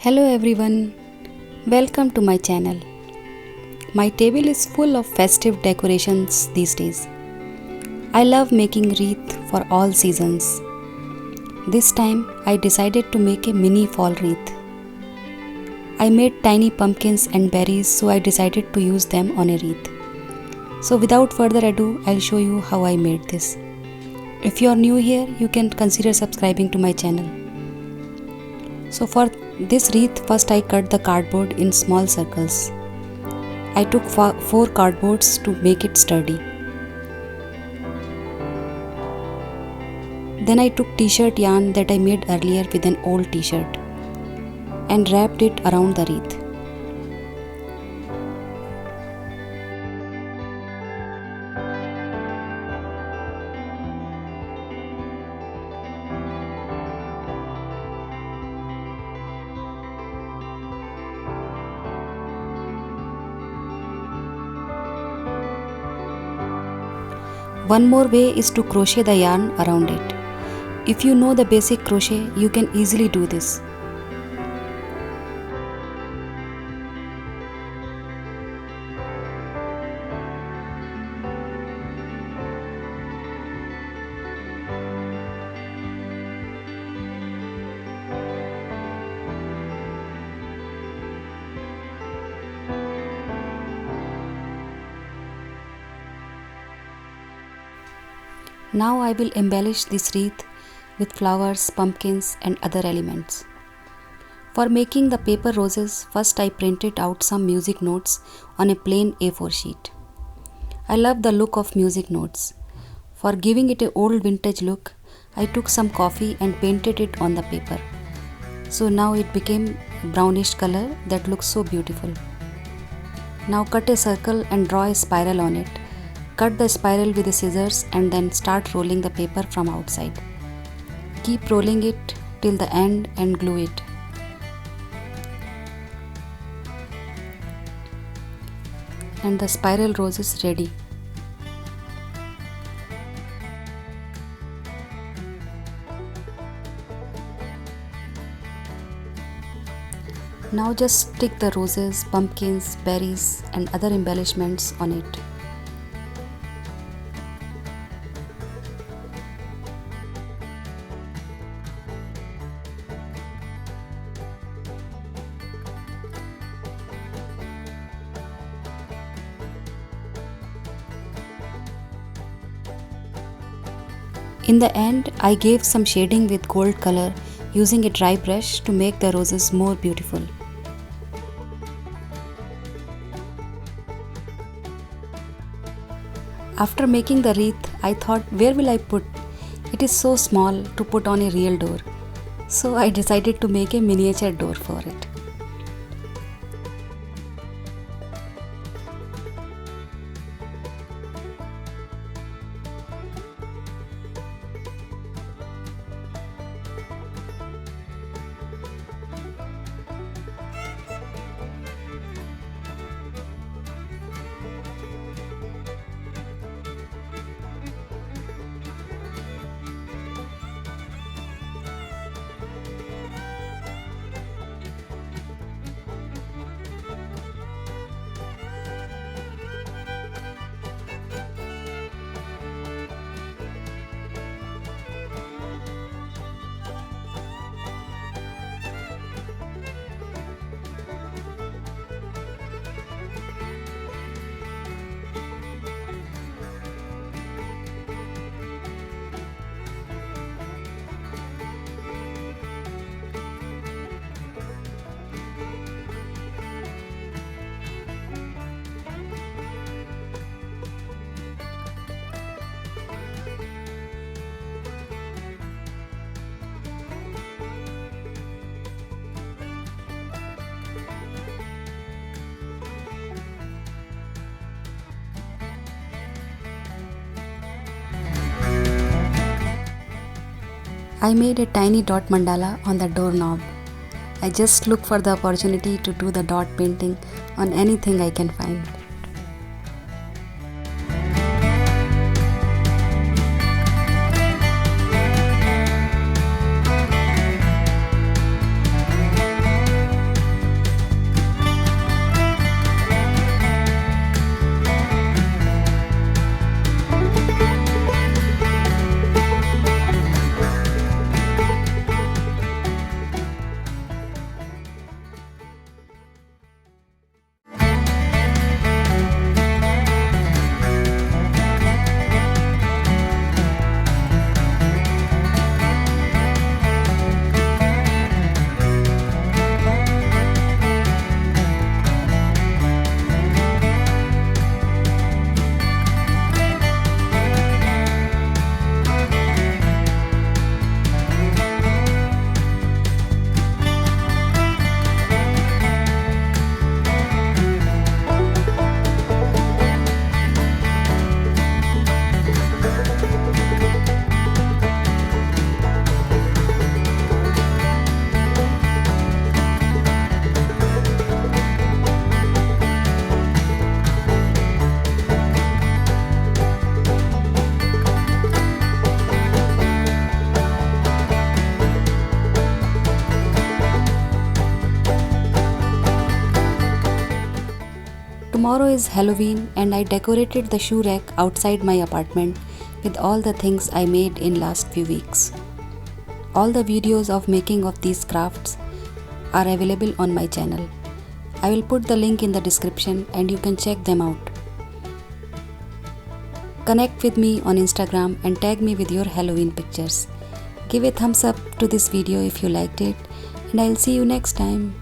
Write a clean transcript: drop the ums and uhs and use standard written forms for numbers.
Hello everyone, welcome to my channel. My table is full of festive decorations these days. I love making wreath for all seasons. This time I decided to make a mini fall wreath. I made tiny pumpkins and berries, so I decided to use them on a wreath. So without further ado, I'll show you how I made this. If you are new here, you can consider subscribing to my channel. So for this wreath, first I cut the cardboard in small circles. I took 4 cardboards to make it sturdy. Then I took t-shirt yarn that I made earlier with an old t-shirt and wrapped it around the wreath. One more way is to crochet the yarn around it. If you know the basic crochet, you can easily do this. Now I will embellish this wreath with flowers, pumpkins and other elements. For making the paper roses, first I printed out some music notes on a plain A4 sheet. I love the look of music notes. For giving it an old vintage look, I took some coffee and painted it on the paper. So now it became a brownish color that looks so beautiful. Now cut a circle and draw a spiral on it. Cut the spiral with the scissors and then start rolling the paper from outside. Keep rolling it till the end and glue it. And the spiral rose is ready. Now just stick the roses, pumpkins, berries and other embellishments on it. In the end, I gave some shading with gold color using a dry brush to make the roses more beautiful. After making the wreath, I thought, where will I put? It is so small to put on a real door. So I decided to make a miniature door for it. I made a tiny dot mandala on the doorknob. I just look for the opportunity to do the dot painting on anything I can find. Tomorrow is Halloween and I decorated the shoe rack outside my apartment with all the things I made in last few weeks. All the videos of making of these crafts are available on my channel. I will put the link in the description and you can check them out. Connect with me on Instagram and tag me with your Halloween pictures. Give a thumbs up to this video if you liked it, and I'll see you next time.